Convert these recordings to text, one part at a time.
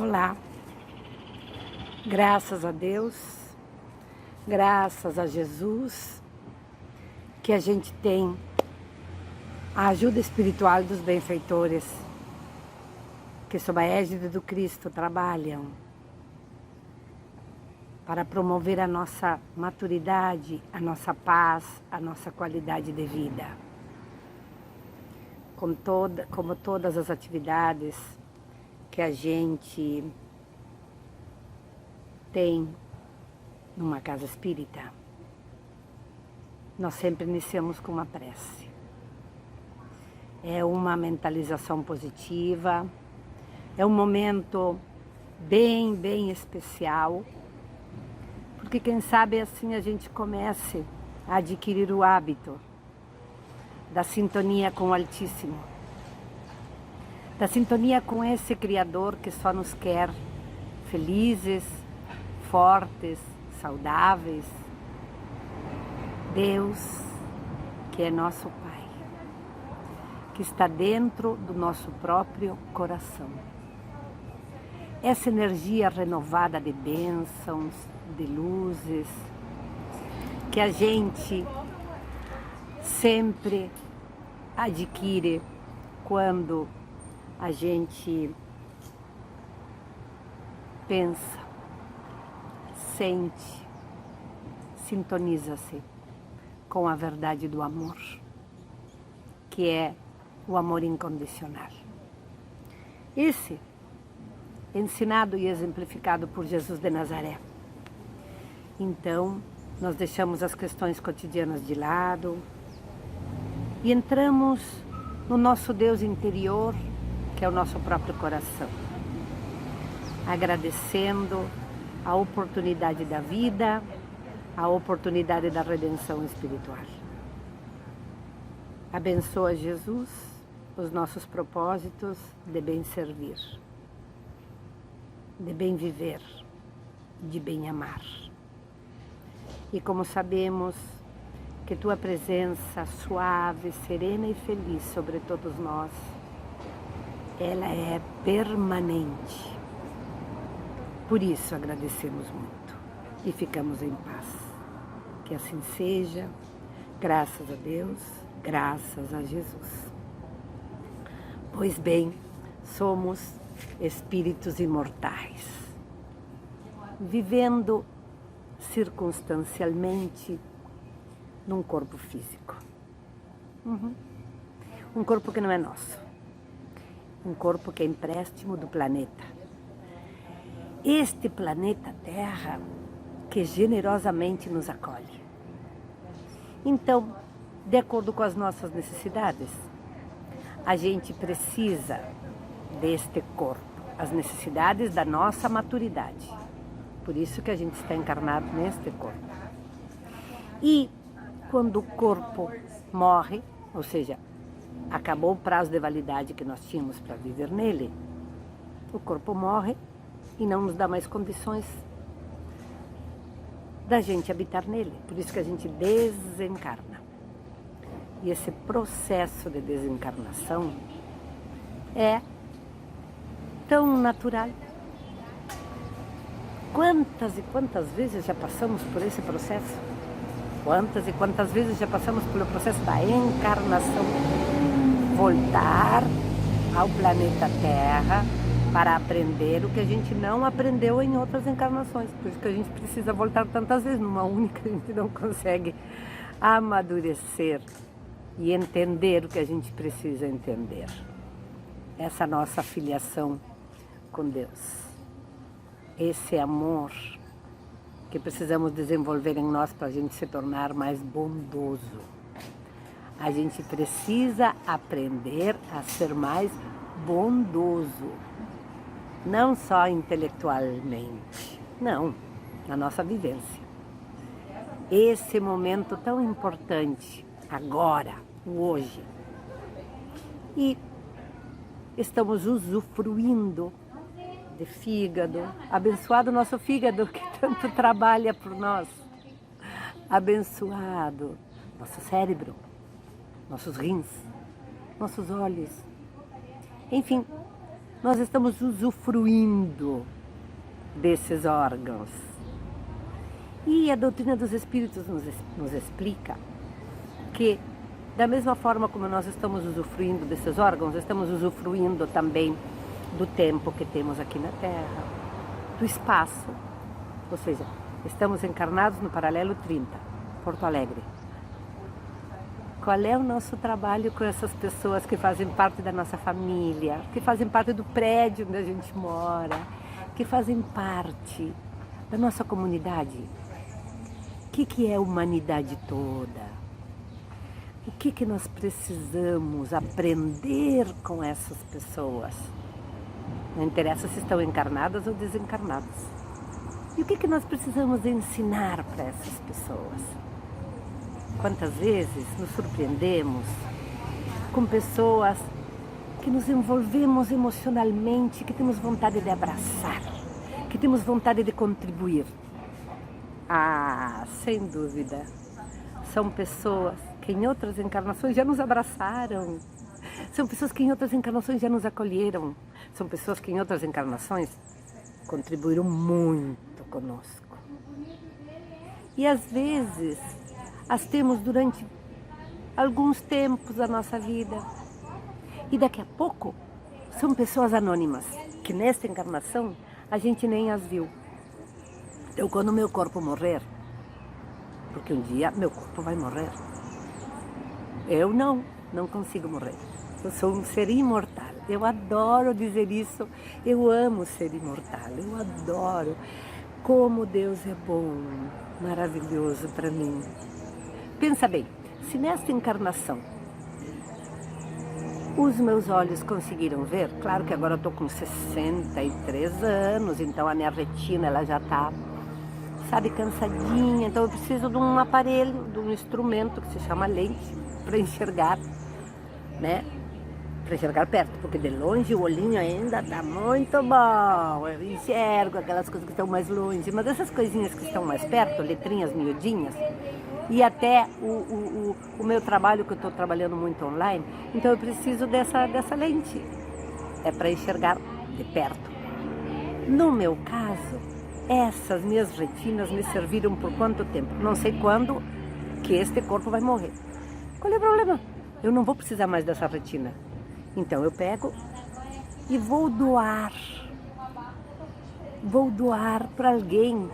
Olá, graças a Deus, graças a Jesus, que a gente tem a ajuda espiritual dos benfeitores, que sob a égide do Cristo trabalham para promover a nossa maturidade, a nossa paz, a nossa qualidade de vida. Como todas as atividades que a gente tem numa casa espírita, nós sempre iniciamos com uma prece. É uma mentalização positiva, é um momento bem especial, porque quem sabe assim a gente comece a adquirir o hábito da sintonia com o Altíssimo, da sintonia com esse Criador que só nos quer felizes, fortes, saudáveis. Deus, que é nosso Pai, que está dentro do nosso próprio coração. Essa energia renovada de bênçãos, de luzes, que a gente sempre adquire quando a gente pensa, sente, sintoniza-se com a verdade do amor, que é o amor incondicional. Esse, ensinado e exemplificado por Jesus de Nazaré. Então, nós deixamos as questões cotidianas de lado e entramos no nosso Deus interior, que é o nosso próprio coração, agradecendo a oportunidade da vida, a oportunidade da redenção espiritual. Abençoa, Jesus, os nossos propósitos de bem servir, de bem viver, de bem amar. E como sabemos que Tua presença suave, serena e feliz sobre todos nós, ela é permanente. Por isso agradecemos muito e ficamos em paz. Que assim seja, graças a Deus, graças a Jesus. Pois bem, somos espíritos imortais, vivendo circunstancialmente num corpo físico. Um corpo que não é nosso. Um corpo que é empréstimo do planeta. Este planeta Terra que generosamente nos acolhe. Então, de acordo com as nossas necessidades, a gente precisa deste corpo, as necessidades da nossa maturidade. Por isso que a gente está encarnado neste corpo. E quando o corpo morre, ou seja, acabou o prazo de validade que nós tínhamos para viver nele, o corpo morre e não nos dá mais condições da gente habitar nele. Por isso que a gente desencarna. E esse processo de desencarnação é tão natural. Quantas e quantas vezes já passamos por esse processo? Quantas e quantas vezes já passamos pelo processo da encarnação? Voltar ao planeta Terra para aprender o que a gente não aprendeu em outras encarnações. Por isso que a gente precisa voltar tantas vezes. Numa única a gente não consegue amadurecer e entender o que a gente precisa entender. Essa nossa filiação com Deus. Esse amor que precisamos desenvolver em nós para a gente se tornar mais bondoso. A gente precisa aprender a ser mais bondoso. Não só intelectualmente, não, na nossa vivência. Esse momento tão importante, agora, hoje. E estamos usufruindo de fígado, abençoado nosso fígado que tanto trabalha por nós, abençoado nosso cérebro, nossos rins, nossos olhos, enfim, nós estamos usufruindo desses órgãos. E a doutrina dos Espíritos nos explica que, da mesma forma como nós estamos usufruindo desses órgãos, estamos usufruindo também do tempo que temos aqui na Terra, do espaço. Ou seja, estamos encarnados no paralelo 30, Porto Alegre. Qual é o nosso trabalho com essas pessoas que fazem parte da nossa família, que fazem parte do prédio onde a gente mora, que fazem parte da nossa comunidade? O que é a humanidade toda? O que nós precisamos aprender com essas pessoas? Não interessa se estão encarnadas ou desencarnadas. E o que nós precisamos ensinar para essas pessoas? Quantas vezes nos surpreendemos com pessoas que nos envolvemos emocionalmente, que temos vontade de abraçar, que temos vontade de contribuir. Ah, sem dúvida, são pessoas que em outras encarnações já nos abraçaram, são pessoas que em outras encarnações já nos acolheram, são pessoas que em outras encarnações contribuíram muito conosco. E às vezes as temos durante alguns tempos da nossa vida. E daqui a pouco são pessoas anônimas, que nesta encarnação a gente nem as viu. Então, quando meu corpo morrer, porque um dia meu corpo vai morrer, eu não consigo morrer. Eu sou um ser imortal. Eu adoro dizer isso. Eu amo ser imortal. Eu adoro. Como Deus é bom, maravilhoso para mim. Pensa bem, se nesta encarnação os meus olhos conseguiram ver, claro que agora eu estou com 63 anos, então a minha retina ela já está, sabe, cansadinha, então eu preciso de um aparelho, de um instrumento que se chama lente, para enxergar, né? Para enxergar perto, porque de longe o olhinho ainda está muito bom, eu enxergo aquelas coisas que estão mais longe, mas essas coisinhas que estão mais perto, letrinhas miudinhas, e até o meu trabalho, que eu estou trabalhando muito online, então eu preciso dessa lente, é para enxergar de perto. No meu caso, essas minhas retinas me serviram por quanto tempo? Não sei quando que este corpo vai morrer. Qual é o problema? Eu não vou precisar mais dessa retina. Então eu pego e vou doar para alguém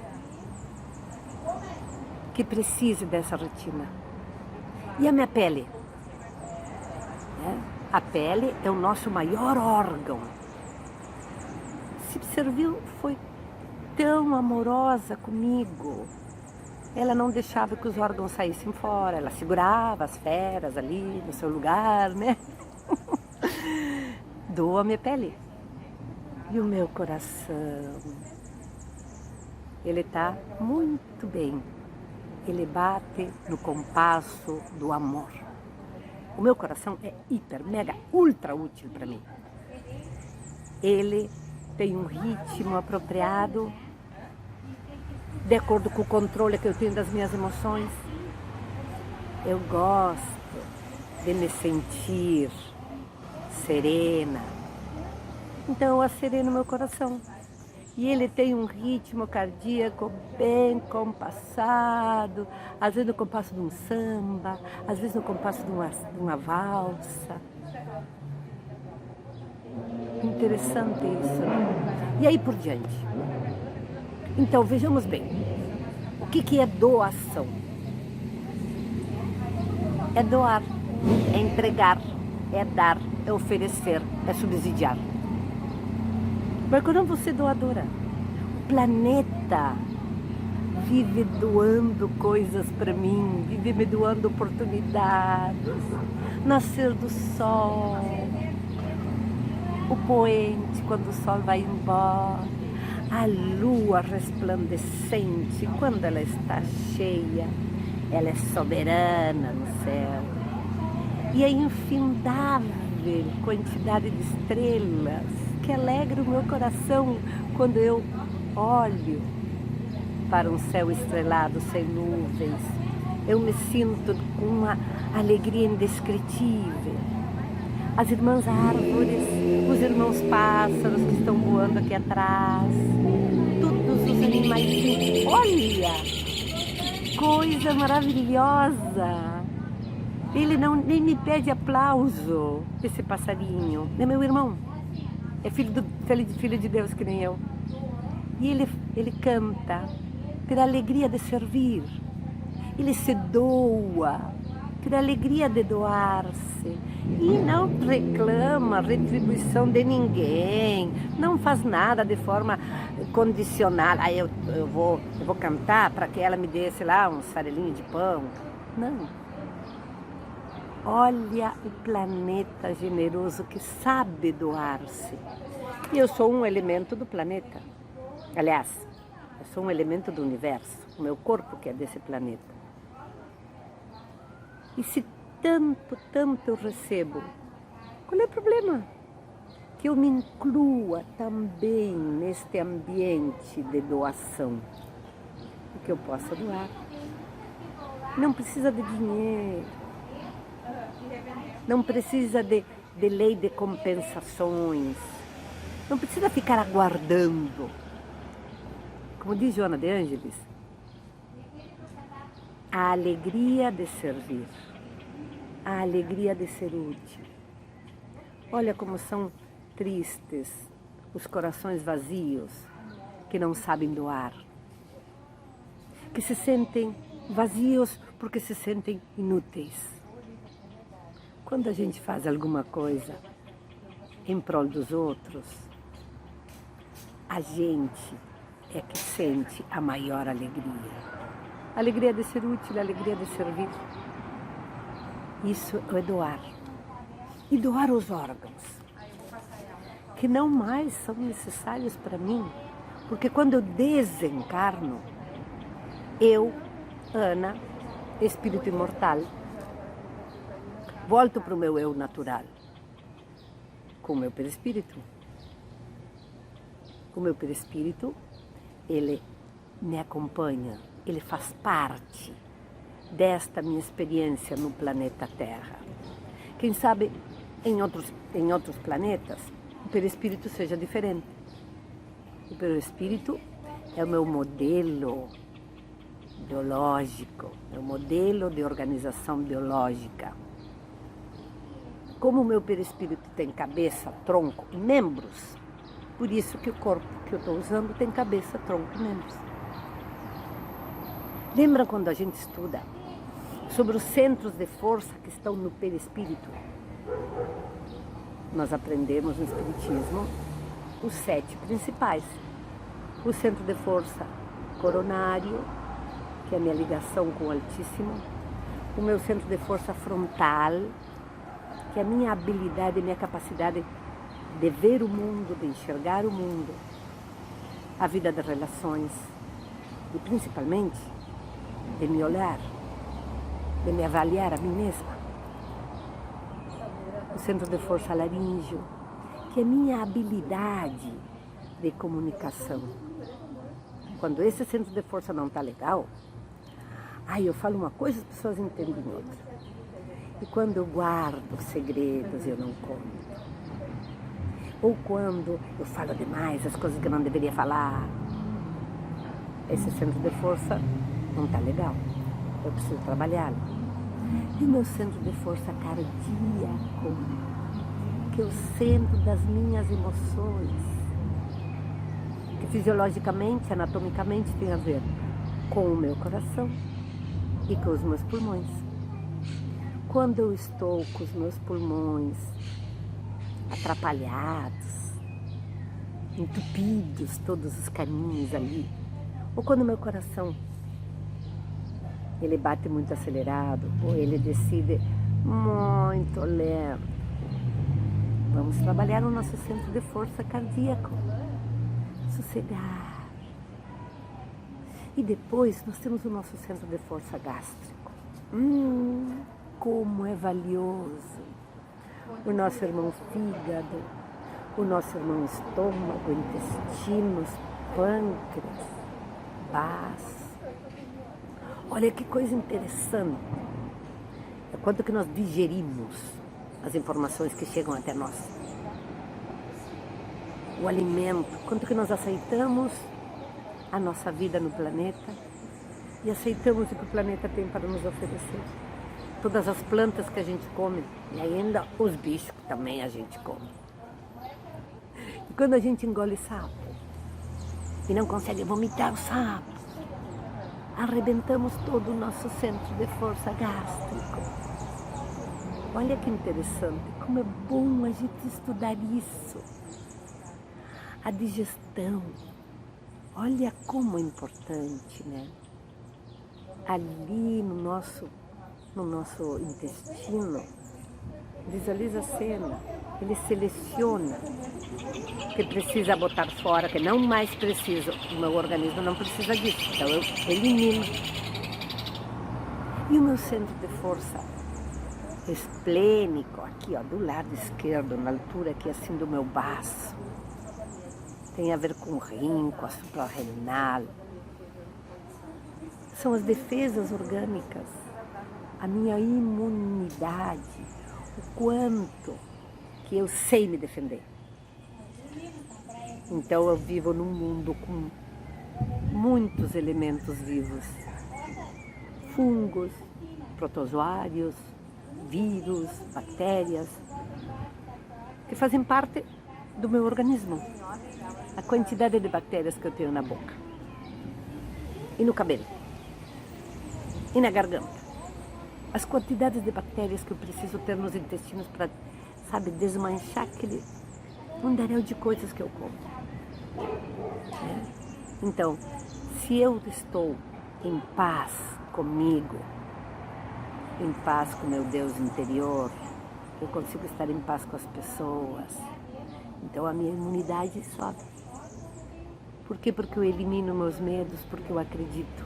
que precise dessa retina. E a minha pele? A pele é o nosso maior órgão. Se serviu, foi tão amorosa comigo. Ela não deixava que os órgãos saíssem fora, ela segurava as feras ali no seu lugar, né? Dou a minha pele. E o meu coração, ele está muito bem. Ele bate no compasso do amor. O meu coração é hiper, mega, ultra útil para mim. Ele tem um ritmo apropriado, de acordo com o controle que eu tenho das minhas emoções. Eu gosto de me sentir serena. Então eu acereno meu coração. E ele tem um ritmo cardíaco bem compassado, às vezes no compasso de um samba, às vezes no compasso de uma valsa. Interessante isso, né? E aí por diante. Então, vejamos bem. O que é doação? É doar, é entregar, é dar, é oferecer, é subsidiar. Mas quando eu vou ser doadora, o planeta vive doando coisas para mim, vive me doando oportunidades, nascer do sol, o poente quando o sol vai embora, a lua resplandecente quando ela está cheia, ela é soberana no céu, e a infindável quantidade de estrelas que alegra o meu coração quando eu olho para um céu estrelado sem nuvens. Eu me sinto com uma alegria indescritível. as irmãs árvores, os irmãos pássaros que estão voando aqui atrás, todos os animais. Olha, que coisa maravilhosa! Ele nem me pede aplauso, esse passarinho. É meu irmão, é filho de Deus que nem eu. E ele canta pela alegria de servir. Ele se doa pela alegria de doar-se. E não reclama retribuição de ninguém. Não faz nada de forma condicional. Aí eu vou cantar para que ela me dê, sei lá, um farelinho de pão. Não. Olha o planeta generoso que sabe doar-se. E eu sou um elemento do planeta. Aliás, eu sou um elemento do universo. O meu corpo que é desse planeta. E se tanto eu recebo, qual é o problema? Que eu me inclua também neste ambiente de doação. O que eu possa doar. Não precisa de dinheiro. Não precisa de lei de compensações. Não precisa ficar aguardando. Como diz Joana de Ângeles, a alegria de servir, a alegria de ser útil. Olha como são tristes os corações vazios que não sabem doar, que se sentem vazios porque se sentem inúteis. Quando a gente faz alguma coisa em prol dos outros, a gente é que sente a maior alegria. A alegria de ser útil, a alegria de servir. Isso é doar. E doar os órgãos, que não mais são necessários para mim. Porque quando eu desencarno, eu, Ana, espírito imortal, volto para o meu eu natural, com o meu perispírito. O meu perispírito, ele me acompanha, ele faz parte desta minha experiência no planeta Terra. Quem sabe em outros planetas o perispírito seja diferente. O perispírito é o meu modelo biológico, é o modelo de organização biológica. Como o meu perispírito tem cabeça, tronco e membros, por isso que o corpo que eu estou usando tem cabeça, tronco e membros. Lembra quando a gente estuda sobre os centros de força que estão no perispírito? Nós aprendemos no Espiritismo os 7 principais. O centro de força coronário, que é a minha ligação com o Altíssimo. O meu centro de força frontal, que é a minha habilidade, a minha capacidade de ver o mundo, de enxergar o mundo, a vida das relações e principalmente de me olhar, de me avaliar a mim mesma. O centro de força laríngeo, que é a minha habilidade de comunicação. Quando esse centro de força não está legal, eu falo uma coisa, as pessoas entendem outra. E quando eu guardo segredos, eu não conto. Ou quando eu falo demais as coisas que eu não deveria falar, esse centro de força não está legal. Eu preciso trabalhá-lo. E o meu centro de força cardíaco, que é o centro das minhas emoções, que fisiologicamente, anatomicamente tem a ver com o meu coração e com os meus pulmões. Quando eu estou com os meus pulmões atrapalhados, entupidos, todos os caminhos ali, ou quando o meu coração ele bate muito acelerado, ou ele decide muito lento, vamos trabalhar no nosso centro de força cardíaco, sossegar. E depois nós temos o nosso centro de força gástrico. Como é valioso o nosso irmão fígado, o nosso irmão estômago, intestinos, pâncreas, baço. Olha que coisa interessante. É quanto que nós digerimos as informações que chegam até nós. O alimento, quanto que nós aceitamos a nossa vida no planeta e aceitamos o que o planeta tem para nos oferecer. Todas as plantas que a gente come e ainda os bichos que também a gente come. E quando a gente engole sapo e não consegue vomitar o sapo, arrebentamos todo o nosso centro de força gástrico. Olha que interessante, como é bom a gente estudar isso. A digestão, olha como é importante, né? Ali no nosso intestino, visualiza a cena, ele seleciona o que precisa botar fora, que não mais precisa, o meu organismo não precisa disso, então eu elimino. E o meu centro de força esplênico, aqui ó, do lado esquerdo, na altura aqui assim do meu baço, tem a ver com o rim, com a suprarrenal. São as defesas orgânicas, a minha imunidade, o quanto que eu sei me defender. Então eu vivo num mundo com muitos elementos vivos. Fungos, protozoários, vírus, bactérias, que fazem parte do meu organismo. A quantidade de bactérias que eu tenho na boca, e no cabelo, e na garganta. As quantidades de bactérias que eu preciso ter nos intestinos para, sabe, desmanchar aquele mundaréu de coisas que eu como. Então, se eu estou em paz comigo, em paz com meu Deus interior, eu consigo estar em paz com as pessoas. Então a minha imunidade sobe. Por quê? Porque eu elimino meus medos, porque eu acredito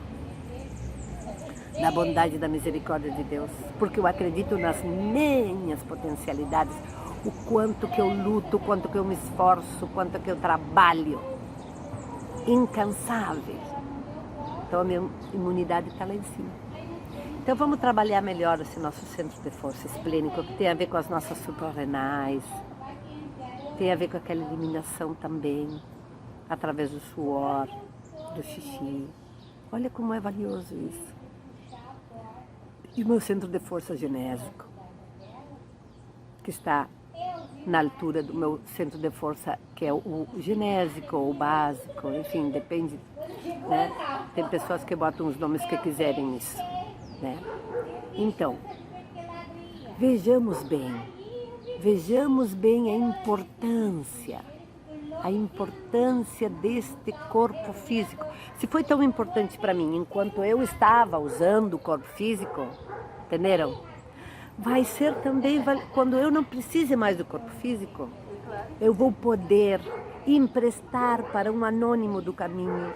na bondade e da misericórdia de Deus, porque eu acredito nas minhas potencialidades, o quanto que eu luto, o quanto que eu me esforço, o quanto que eu trabalho, incansável. Então a minha imunidade está lá em cima. Então vamos trabalhar melhor esse nosso centro de força esplênico, que tem a ver com as nossas suprarrenais, tem a ver com aquela eliminação também, através do suor, do xixi. Olha como é valioso isso. E o meu centro de força genésico, que está na altura do meu centro de força, que é o genésico ou o básico, enfim, depende, né? Tem pessoas que botam os nomes que quiserem nisso, né? Então, vejamos bem a importância deste corpo físico. Se foi tão importante para mim enquanto eu estava usando o corpo físico, entenderam? Vai ser também quando eu não precise mais do corpo físico, eu vou poder emprestar para um anônimo do caminho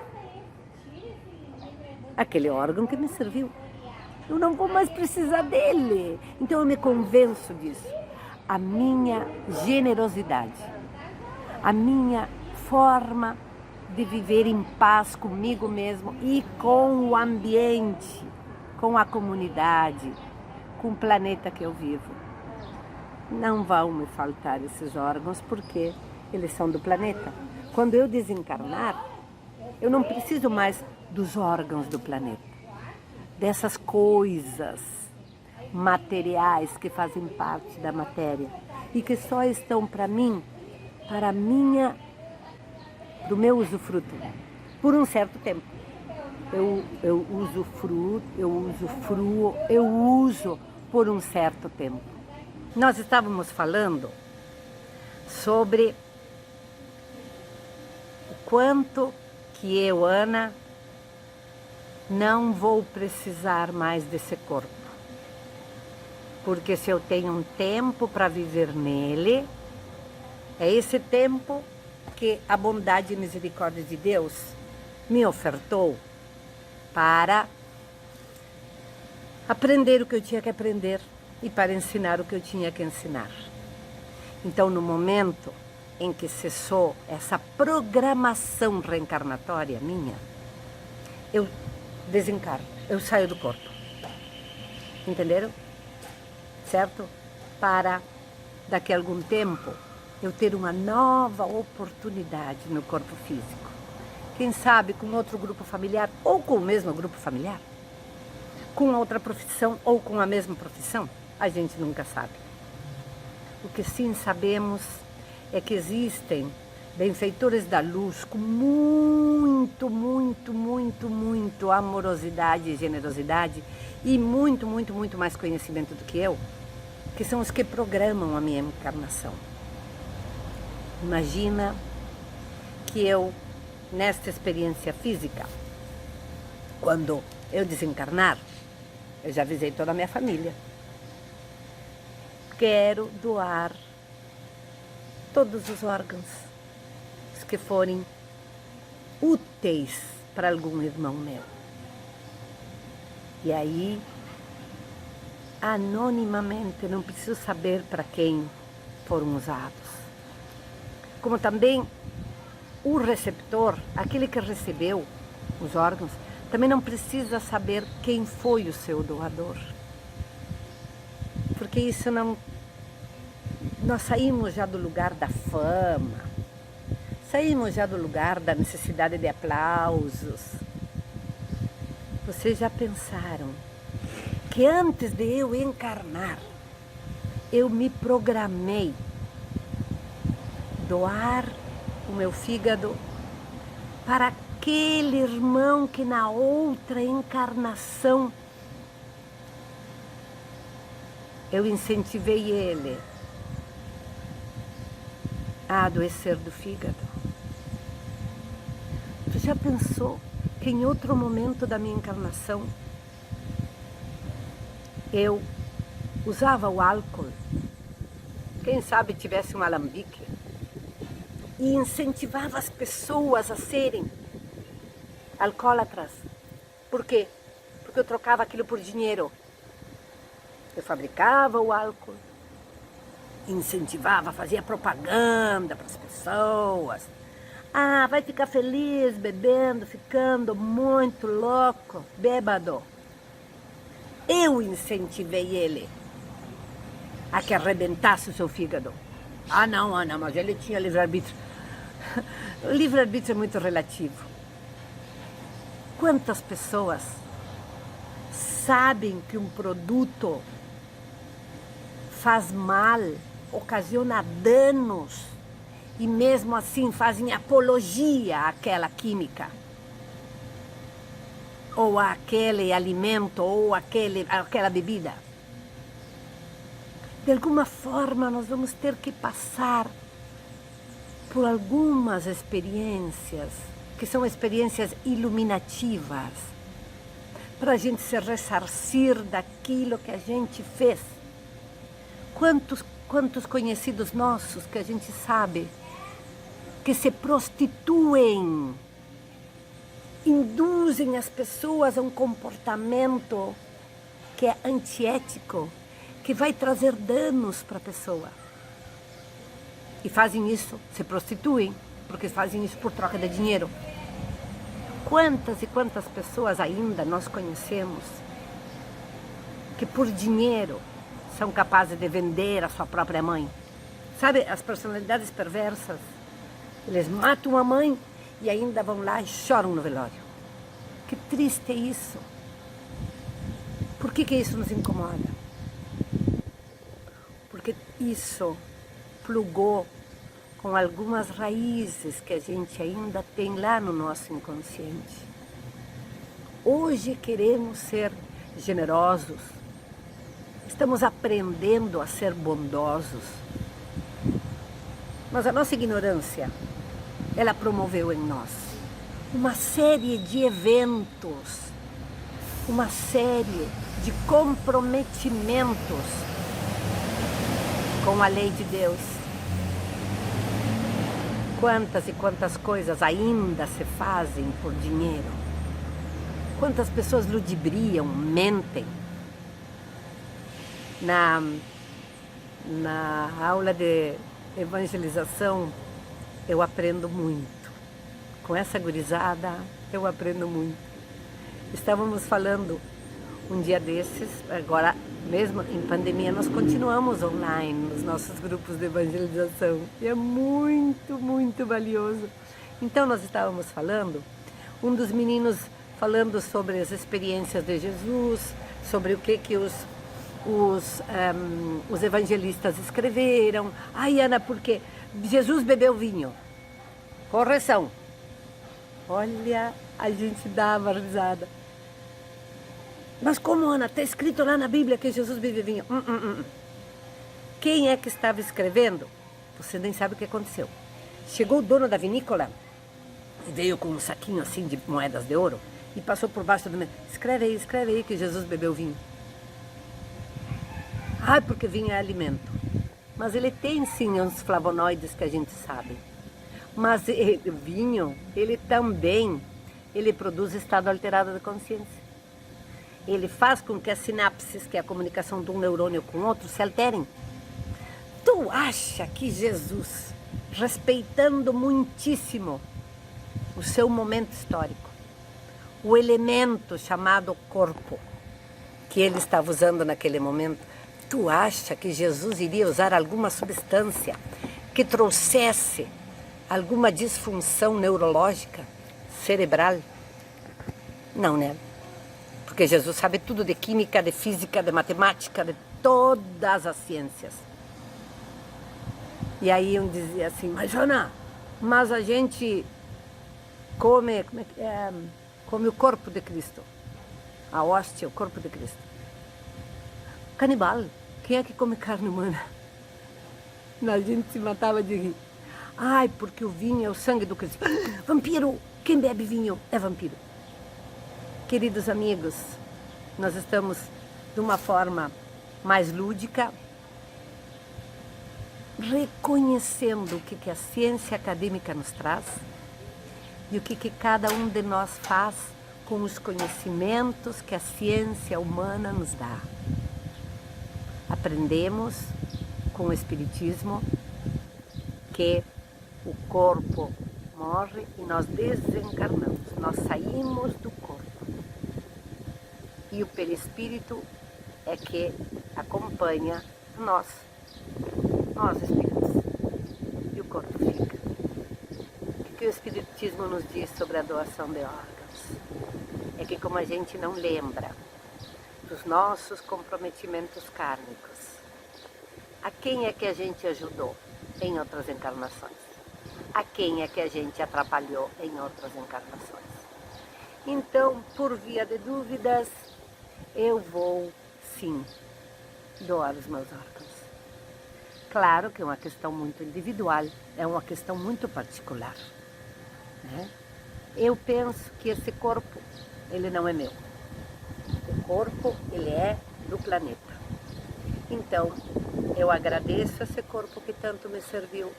aquele órgão que me serviu. Eu não vou mais precisar dele. Então eu me convenço disso. A minha generosidade, a minha forma de viver em paz comigo mesmo e com o ambiente, com a comunidade, com o planeta que eu vivo. Não vão me faltar esses órgãos porque eles são do planeta. Quando eu desencarnar, eu não preciso mais dos órgãos do planeta, dessas coisas materiais que fazem parte da matéria e que só estão para mim, do meu usufruto, por um certo tempo. Eu uso por um certo tempo. Nós estávamos falando sobre o quanto que eu, Ana, não vou precisar mais desse corpo. Porque se eu tenho um tempo para viver nele, é esse tempo que a bondade e misericórdia de Deus me ofertou para aprender o que eu tinha que aprender e para ensinar o que eu tinha que ensinar. Então, no momento em que cessou essa programação reencarnatória minha, eu desencarno, eu saio do corpo. Entenderam? Certo? Para daqui a algum tempo, eu ter uma nova oportunidade no corpo físico. Quem sabe com outro grupo familiar ou com o mesmo grupo familiar? Com outra profissão ou com a mesma profissão? A gente nunca sabe. O que sim sabemos é que existem benfeitores da luz com muito, muito, muito, muito amorosidade e generosidade e muito, muito, muito mais conhecimento do que eu, que são os que programam a minha encarnação. Imagina que eu, nesta experiência física, quando eu desencarnar, eu já avisei toda a minha família. Quero doar todos os órgãos, os que forem úteis para algum irmão meu. E aí, anonimamente, não preciso saber para quem foram usados. Como também o receptor, aquele que recebeu os órgãos, também não precisa saber quem foi o seu doador. Porque isso não... Nós saímos já do lugar da fama, saímos já do lugar da necessidade de aplausos. Vocês já pensaram que antes de eu encarnar, eu me programei doar o meu fígado para aquele irmão que na outra encarnação eu incentivei ele a adoecer do fígado? Tu já pensou que em outro momento da minha encarnação eu usava o álcool, quem sabe tivesse um alambique, e incentivava as pessoas a serem alcoólatras? Por quê? Porque eu trocava aquilo por dinheiro. Eu fabricava o álcool, incentivava, fazia propaganda para as pessoas. Ah, vai ficar feliz bebendo, ficando muito louco, bêbado. Eu incentivei ele a que arrebentasse o seu fígado. Ah não, mas ele tinha livre-arbítrio. O livre-arbítrio é muito relativo. Quantas pessoas sabem que um produto faz mal, ocasiona danos, e mesmo assim fazem apologia àquela química, ou àquele alimento, ou àquela bebida? De alguma forma nós vamos ter que passar por algumas experiências, que são experiências iluminativas, para a gente se ressarcir daquilo que a gente fez. Quantos conhecidos nossos que a gente sabe que se prostituem, induzem as pessoas a um comportamento que é antiético, que vai trazer danos para a pessoa. E fazem isso, se prostituem, porque fazem isso por troca de dinheiro. Quantas e quantas pessoas ainda nós conhecemos que por dinheiro são capazes de vender a sua própria mãe? Sabe, as personalidades perversas, eles matam a mãe e ainda vão lá e choram no velório. Que triste é isso. Por que isso nos incomoda? Porque isso plugou com algumas raízes que a gente ainda tem lá no nosso inconsciente. Hoje queremos ser generosos, estamos aprendendo a ser bondosos, mas a nossa ignorância, ela promoveu em nós uma série de eventos, uma série de comprometimentos com a lei de Deus. Quantas e quantas coisas ainda se fazem por dinheiro? Quantas pessoas ludibriam, mentem? Na aula de evangelização, eu aprendo muito. Com essa gurizada, eu aprendo muito. Estávamos falando um dia desses, agora Mesmo em pandemia, nós continuamos online nos nossos grupos de evangelização. E é muito, muito valioso. Então, nós estávamos falando, um dos meninos falando sobre as experiências de Jesus, sobre o que os evangelistas escreveram. Ai, Ana, porque Jesus bebeu vinho. Correção. Olha, a gente dava risada. Mas como, Ana? Está escrito lá na Bíblia que Jesus bebe vinho. Quem é que estava escrevendo? Você nem sabe o que aconteceu. Chegou o dono da vinícola e veio com um saquinho assim de moedas de ouro e passou por baixo do... Escreve aí que Jesus bebeu vinho. Ai, porque vinho é alimento. Mas ele tem sim uns flavonoides que a gente sabe. Mas o vinho, ele também, ele produz estado alterado da consciência. Ele faz com que as sinapses, que é a comunicação de um neurônio com outro, se alterem. Tu acha que Jesus, respeitando muitíssimo o seu momento histórico, o elemento chamado corpo, que ele estava usando naquele momento, tu acha que Jesus iria usar alguma substância que trouxesse alguma disfunção neurológica, cerebral? Não, né? Porque Jesus sabe tudo de química, de física, de matemática, de todas as ciências. E aí eu dizia assim, mas Ana, mas a gente come, come o corpo de Cristo. A hóstia, o corpo de Cristo. Canibal, quem é que come carne humana? A gente se matava de rir. Ai, porque o vinho é o sangue do Cristo. Vampiro, quem bebe vinho é vampiro. Queridos amigos, nós estamos de uma forma mais lúdica, reconhecendo o que a ciência acadêmica nos traz e o que cada um de nós faz com os conhecimentos que a ciência humana nos dá. Aprendemos com o Espiritismo que o corpo morre e nós desencarnamos, nós saímos do corpo. E o perispírito é que acompanha nós espíritos. E o corpo fica. O que o Espiritismo nos diz sobre a doação de órgãos? É que como a gente não lembra dos nossos comprometimentos kármicos, a quem é que a gente ajudou em outras encarnações? A quem é que a gente atrapalhou em outras encarnações? Então, por via de dúvidas, eu vou, sim, doar os meus órgãos. Claro que é uma questão muito individual, é uma questão muito particular, né? Eu penso que esse corpo, ele não é meu. O corpo, ele é do planeta. Então, eu agradeço esse corpo que tanto me serviu.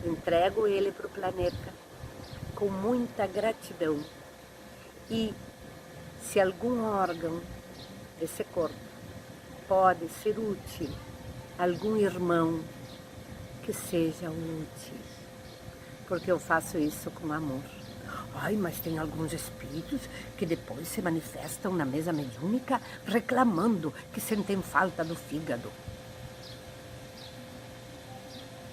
Entrego ele para o planeta com muita gratidão. E se algum órgão desse corpo pode ser útil a algum irmão, que seja útil, porque eu faço isso com amor. Ai, mas tem alguns espíritos que depois se manifestam na mesa mediúnica reclamando que sentem falta do fígado.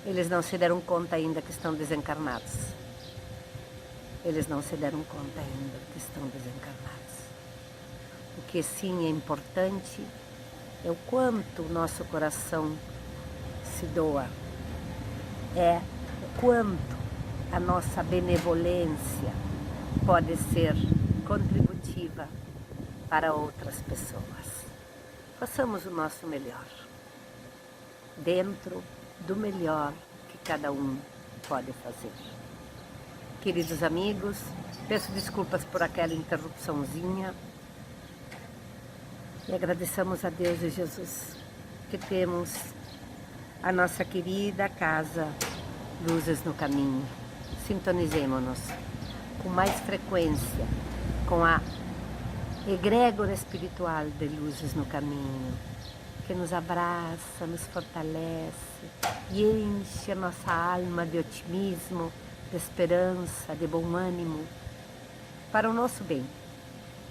Eles não se deram conta ainda que estão desencarnados. Eles não se deram conta ainda que estão desencarnados. O que sim é importante é o quanto o nosso coração se doa. É o quanto a nossa benevolência pode ser contributiva para outras pessoas. Façamos o nosso melhor, dentro do melhor que cada um pode fazer. Queridos amigos, peço desculpas por aquela interrupçãozinha e agradecemos a Deus e Jesus que temos a nossa querida casa Luzes no Caminho. Sintonizemo-nos com mais frequência com a egrégora espiritual de Luzes no Caminho, que nos abraça, nos fortalece e enche a nossa alma de otimismo, de esperança, de bom ânimo, para o nosso bem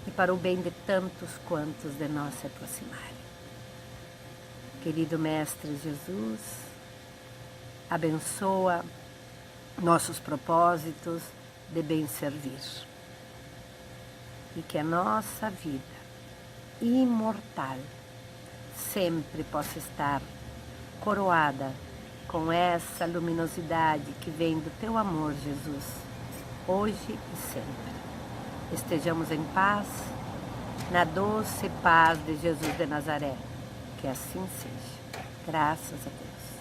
e para o bem de tantos quantos de nós se aproximarem. Querido Mestre Jesus, abençoa nossos propósitos de bem servir. E que a nossa vida imortal sempre possa estar coroada com essa luminosidade que vem do teu amor, Jesus, hoje e sempre. Estejamos em paz, na doce paz de Jesus de Nazaré. Que assim seja. Graças a Deus.